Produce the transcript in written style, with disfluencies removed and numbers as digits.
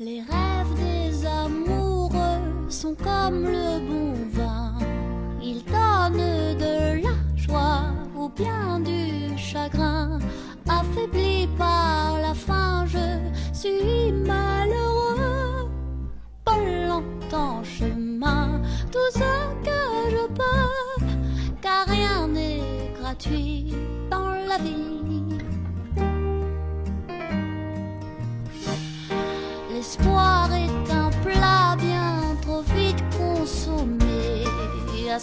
Les rêves des amoureux sont comme le bon vin. Ils donnent de la joie ou bien du chagrin. Affaibli par la faim, je suis malheureux. Pas longtemps chemin, tout ce que je peux, car rien n'est gratuit dans la vie. L'espoir est un plat bien trop vite consommé. À